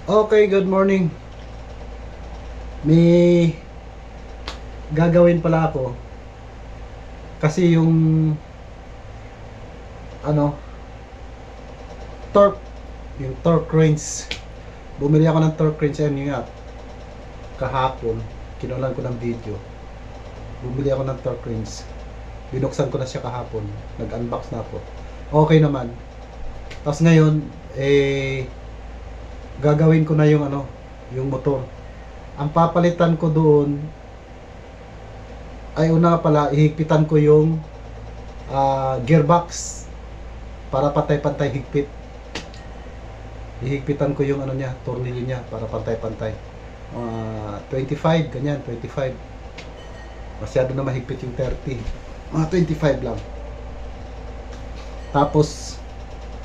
Okay, good morning. May gagawin pala ako. Kasi yung ano, torque, yung torque wrench. Bumili ako ng torque wrench nga kahapon. Kinulan ko ng video. Bumili ako ng torque wrench. Binuksan ko na siya kahapon. Nag-unbox na ako. Okay naman. Tapos ngayon, gagawin ko na yung yung motor. Ang papalitan ko doon ay una pala, ihigpitan ko yung gearbox para pantay-pantay higpit. Ihigpitan ko yung niya, tornilyo niya para pantay-pantay. 25, ganyan, 25. Masyado na mahigpit yung 30. Mga 25 lang. Tapos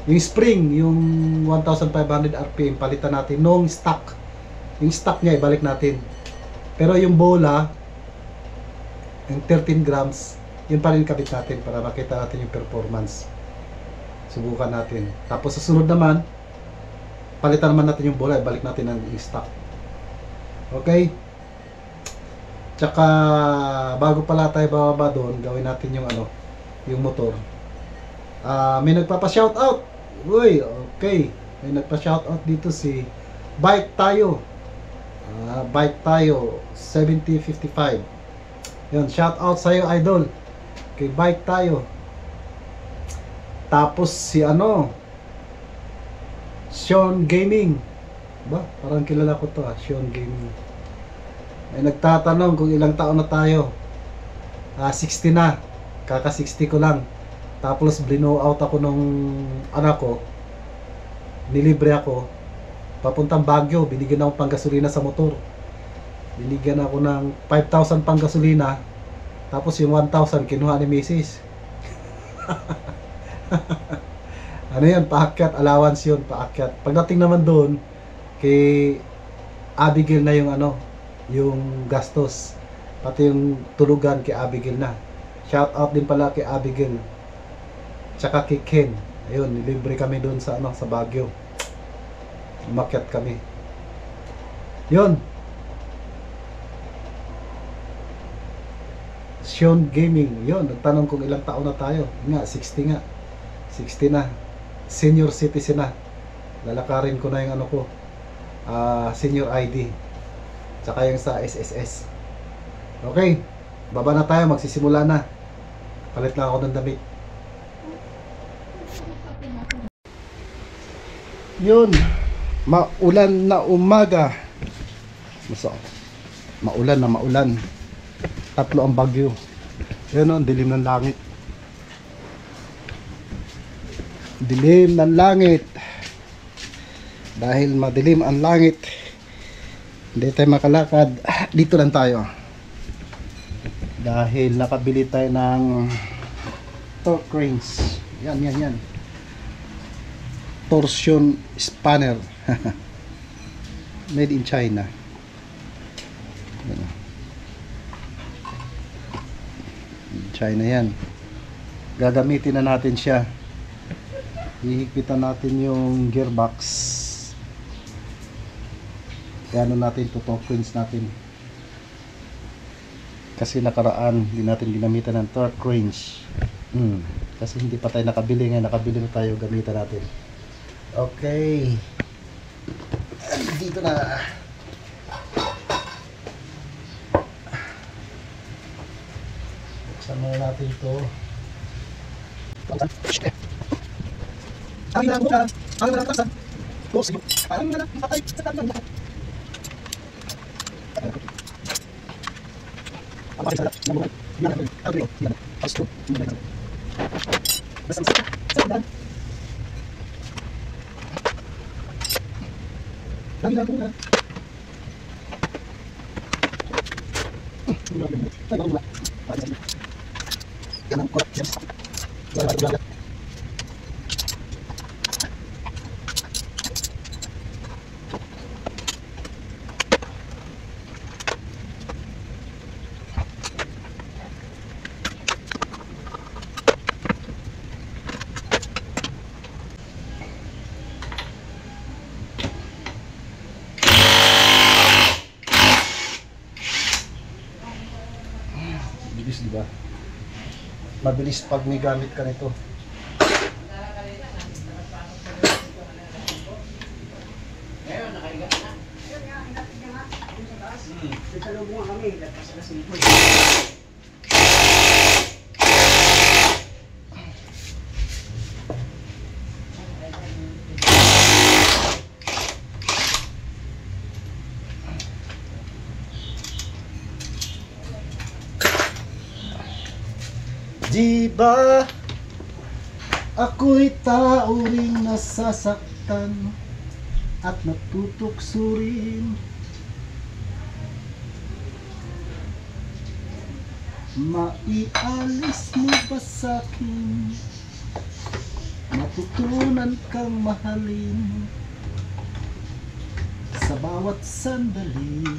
yung spring, yung 1,500 RPM, palitan natin nung stock. Yung stock niya, ibalik natin. Pero yung bola, yung 13 grams, yun pa rin kabit natin para makita natin yung performance. Subukan natin. Tapos sa sunod naman, palitan naman natin yung bola, ibalik natin ang stock. Okay? Tsaka, bago pala tayo bababa doon, gawin natin yung yung motor. May nagpapa-shoutout. Uy, okay. May nagpa-shoutout dito si Bike Tayo. Bike Tayo 7055. Yun, shoutout sa iyo, idol. Kay Bike Tayo. Tapos si Sean Gaming. Ba, parang kilala ko to Sean Gaming. May nagtatanong kung ilang taon na tayo. 60 na. Kaka 60 ko lang. Tapos blino out ako nung anak ko. Nilibre ako. Papuntang Baguio, binigyan ako pang gasolina sa motor. Binigyan ako ng 5,000 pang gasolina. Tapos yung 1,000 kinuha ni Mrs. Yan, paakyat, allowance yun, paakyat. Pagdating naman doon, kay Abigail na yung yung gastos. Pati yung tulugan kay Abigail na. Shout out din pala kay Abigail. Tsaka kay Ken. Ayun, nilibre kami doon sa sa Baguio. Umakyat kami. Yun. Sean Gaming. Yun, nagtanong kung ilang taon na tayo. Nga, 60 nga. 60 na. Senior citizen na. Lalakarin ko na yung ko. Senior ID. Tsaka yung sa SSS. Okay. Baba na tayo. Magsisimula na. Palit lang ako ng damit. Yun, maulan na umaga. Maulan na maulan. Tatlo ang bagyo. Yun, ang dilim ng langit. Dilim ng langit. Dahil madilim ang langit, hindi tayo makalakad. Dito lang tayo. Dahil nakabili tayo ng torque wrench. Yan. Torsion spanner. Made in China. China yan. Gagamitin na natin siya. Hihigpitan natin yung gearbox. Ano natin, torque wrench natin. Kasi nakaraan hindi natin ginamitan ng torque wrench. Kasi hindi pa tayo nakabili. Ngayon nakabili na tayo, gamitan natin. Okay. Dito na. Buksan muna natin ito. Diba? Mabilis pag may gamit ka nito. Diba ako'y tao ring nasasaktan at natutukso rin. Maialis mo ba sa'kin? Matutunan kang mahalin sa bawat sandali.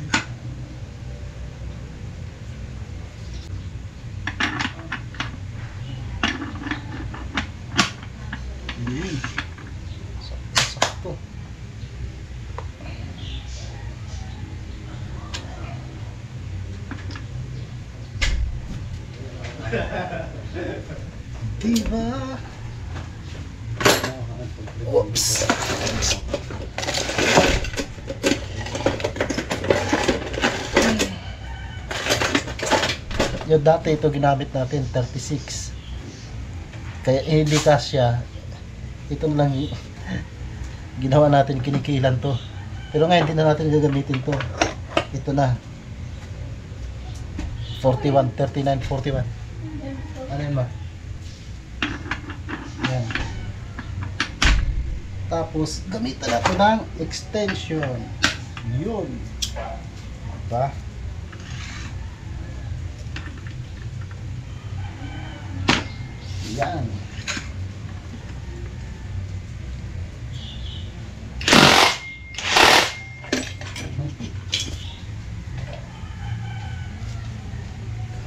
Sakto. Diba? Oops. Yung dati ito ginamit natin 36. Kaya hindi kasya. Ito lang ginawa natin, kinikilan to. Pero ngayon hindi na natin gagamitin to. Ito na 41, 39, 41. Ano yun ba? Yan. Tapos gamitan natin ng extension. Yun. Diba? Yan.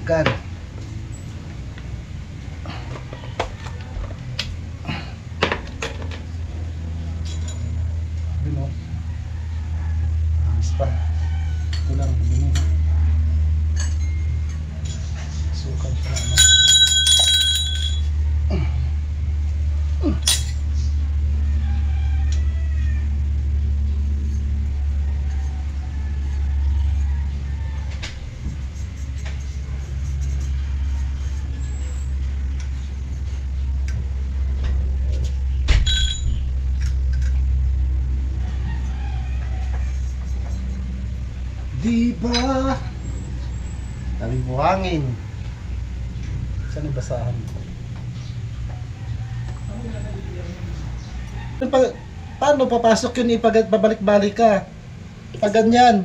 Gan. Ano? Alis pa. Ito lang. Sukan siya na. Diba? Daming buhangin. Saan yung basahan? Paano papasok yun? Babalik-balik ka. Pag ganyan.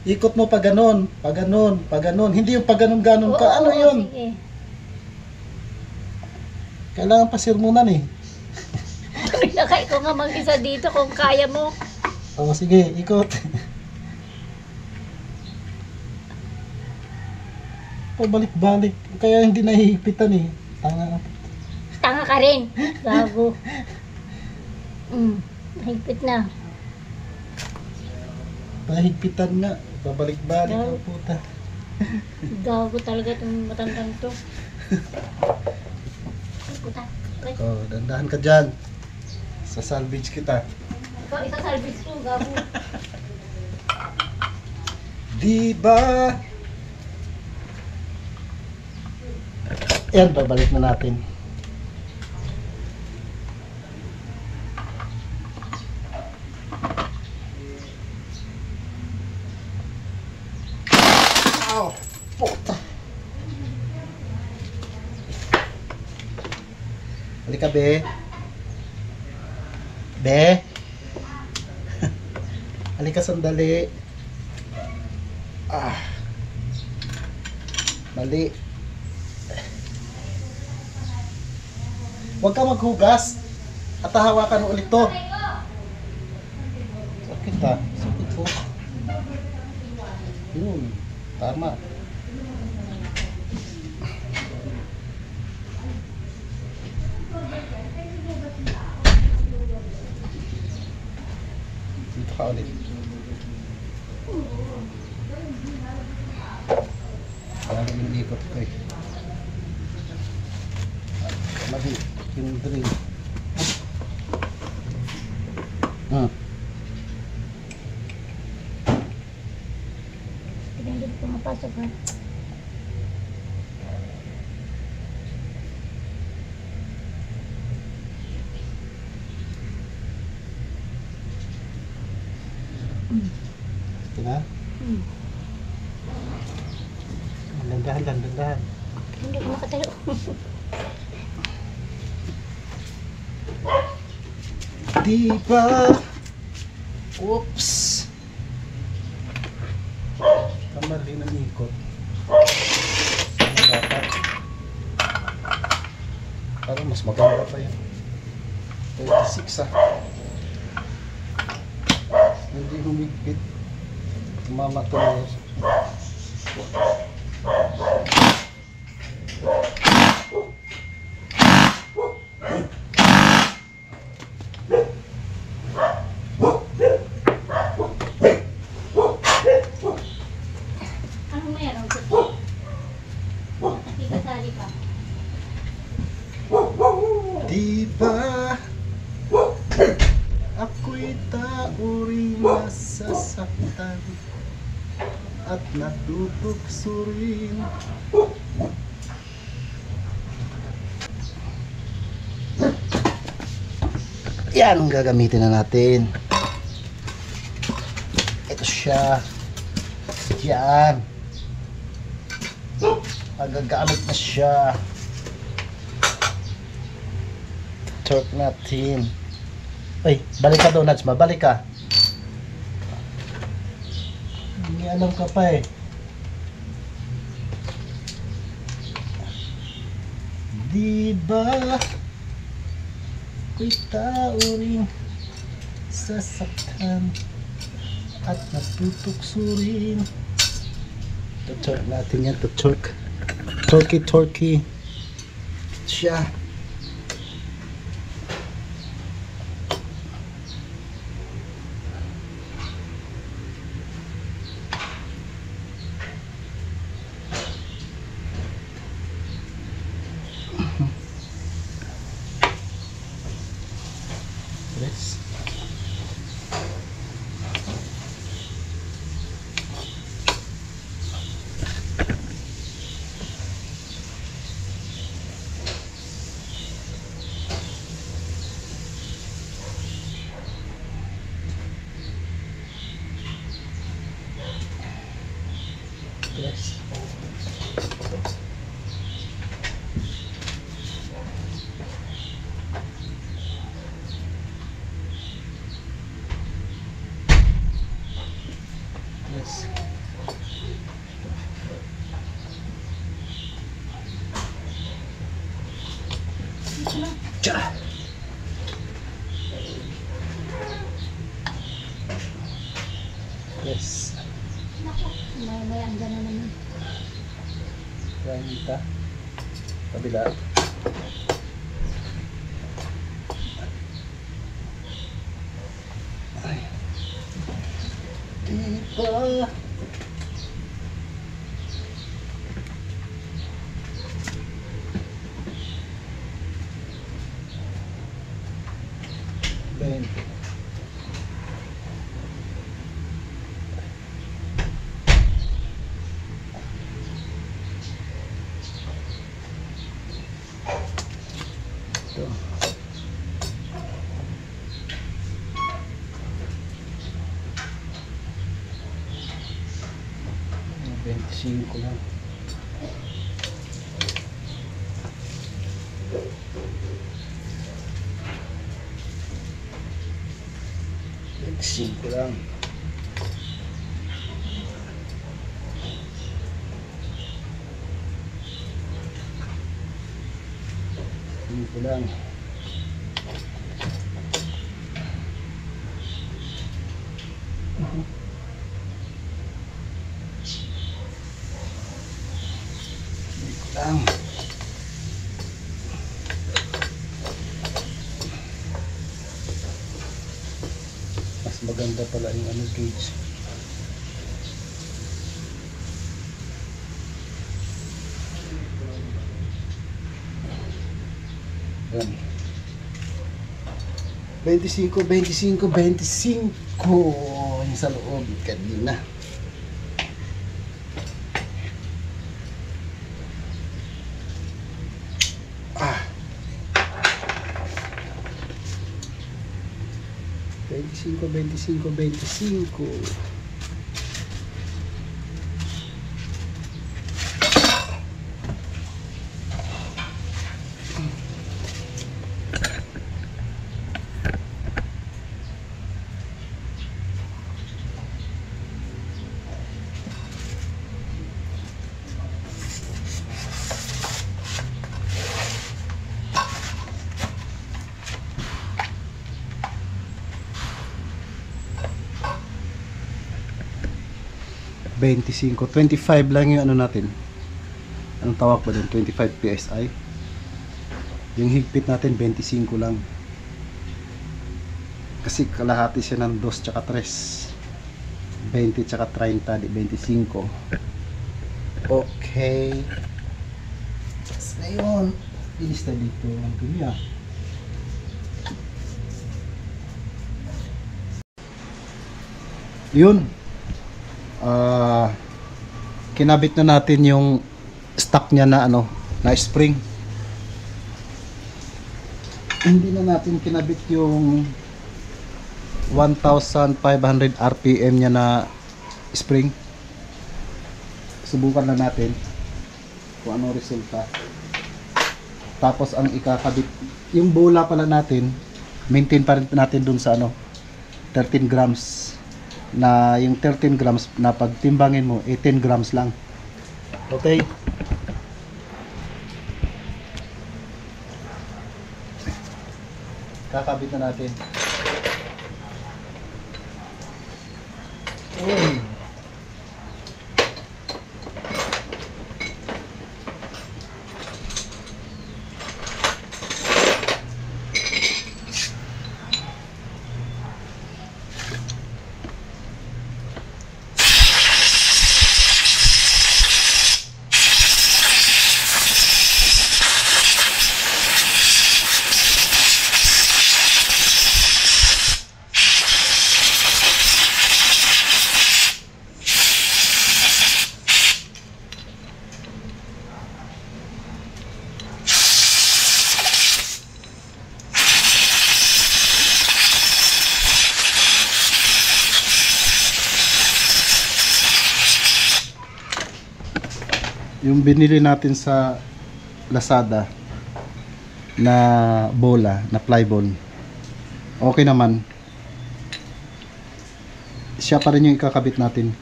Ikot mo pa ganon. Pag ganon. Pag ganon. Hindi yung pag ganon-ganon ka. Ano yun? Sige. Kailangan pasirmunan eh. Nakay ko nga mag-isa dito kung kaya mo. O sige, ikot. Pabalik-balik. Kaya hindi nahihipitan eh. Tanga. Tanga ka rin. Gago. Mahigpit na. Nahigpitan nga. Pabalik-balik Gago. ang puta. Gago talaga itong matandang to. Ay, puta. Ay, Oh, dandahan ka dyan. Sa salvage kita. ikaw isa salvage ko. Gago. Diba? Yan, babalik na natin. Ow! Puta! Halika, be. Be. Halika sandali. Ah. Mali. Huwag ka maghugas at hawakan ulit to. Sakit ha? Sakit po. Yun. Tama. Dito ka ulit. Yan. Maraming ikot ko eh. Mali yung drill. Hindi pumapasok ha. Ito na? Dandahan. Hindi ko makatayo. Diba? Oops! Kamali ng ikot. Ano dapat? Parang mas maganda pa yun. 36 ah. Hindi humigpit. Mamatuloy. Anong meron ko? Nakikasali pa. Diba? Ako'y tao rin nasasaktan at natutokso rin. Yan ang gagamitin na natin. Ito siya. Yan. Magagamit na siya. Torque natin. Ay, balik ka doon, Nadsma. Balik ka. Hindi alam ka pa eh. Diba? Ako'y tao rin sasaktan at natutokso rin. Torque natin yan. Torque. Torque. Siya. Yes. Yes. Yes. Tja. Yes. May andyan na naman. Yan kita. Kabila. Ay. Diba? Ben. Ito. 25 lang. Simple lang. Simple lang. Lang. Mas maganda pala yung ano gauge. Yan. 25, 25, 25. Yung sa loob kanina. Ah. 25, 25, 25. Twenty-cinco, 25 lang yung ano natin. Anong tawag ba doon? 25 PSI. Yung higpit natin 25 lang. Kasi kalahati siya ng 2 tsaka 3. 20 tsaka 30 di 25. Okay. Tapos ngayon, bilis na dito ang dumi ah. Yun. Kinabit na natin yung stock niya na ano, na spring. Hindi na natin kinabit yung 1,500 RPM niya na spring. Subukan na natin kung ano resulta. Tapos ang ikakabit, yung bola pala natin, maintain pa rin natin dun sa ano, 13 grams. Na yung 13 grams na pagtimbangin mo 18 grams lang. Okay, kakabit na natin. Uy. Yung binili natin sa Lazada na bola, na fly ball, okay naman. Siya pa rin yung ikakabit natin.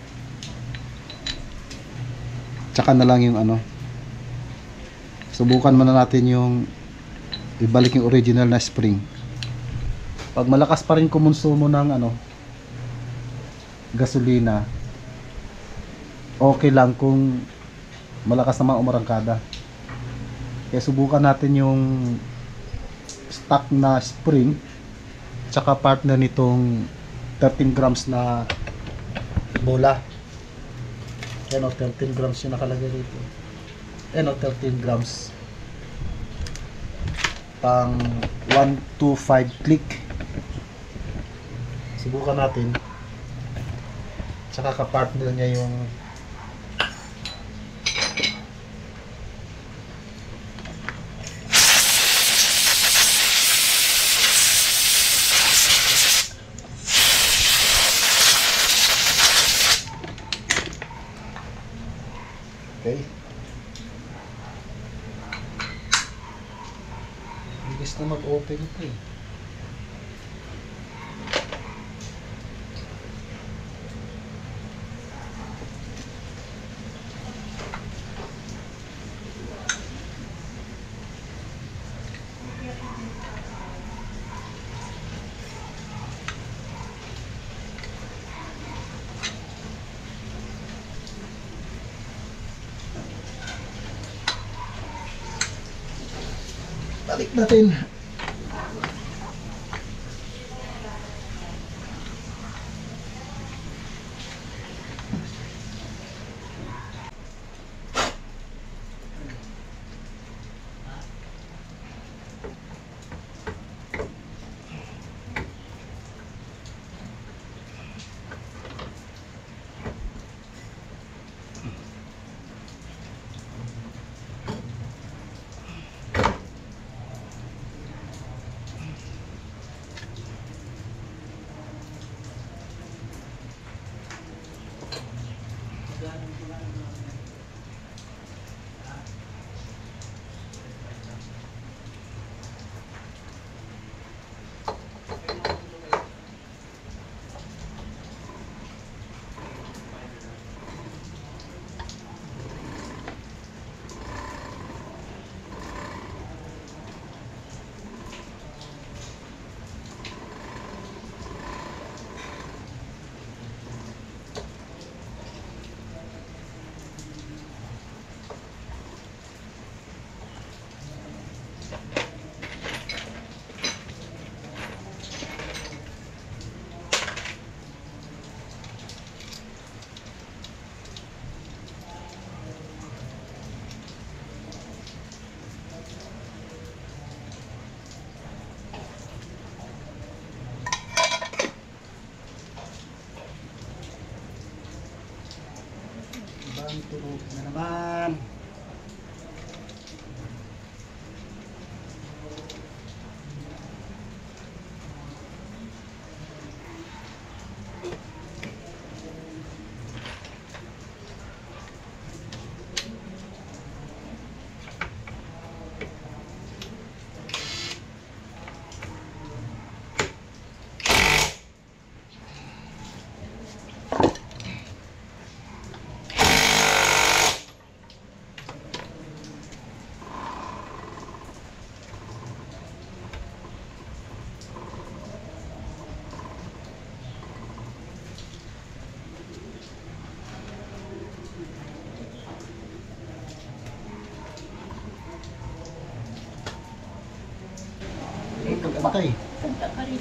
Tsaka na lang yung ano, subukan muna natin yung ibalik yung original na spring. Pag malakas pa rin kumonsumo ng ano, gasolina, okay lang kung malakas naman umarangkada. Kaya subukan natin yung stock na spring tsaka partner nitong 13 grams na bola. Yan o, 13 grams yung nakalagay dito. Yan o, 13 grams. Pang 125 click. Subukan natin. Tsaka kapartner niya yung okay. Bilis na mag-open ito eh. Balik natin. Na naman. Pag-antay. Punta ka rin.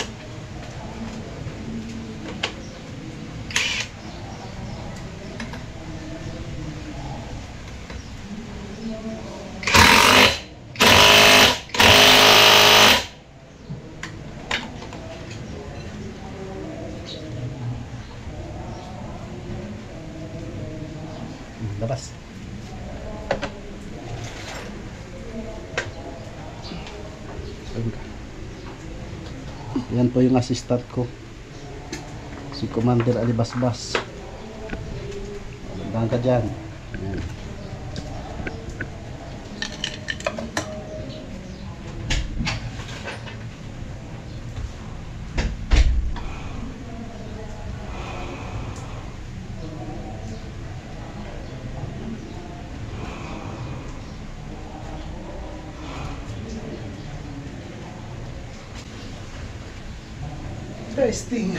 Labas. Yan po yung assistant ko. Si Commander Alibasbas. Magandang ka dyan. Yan. Testing.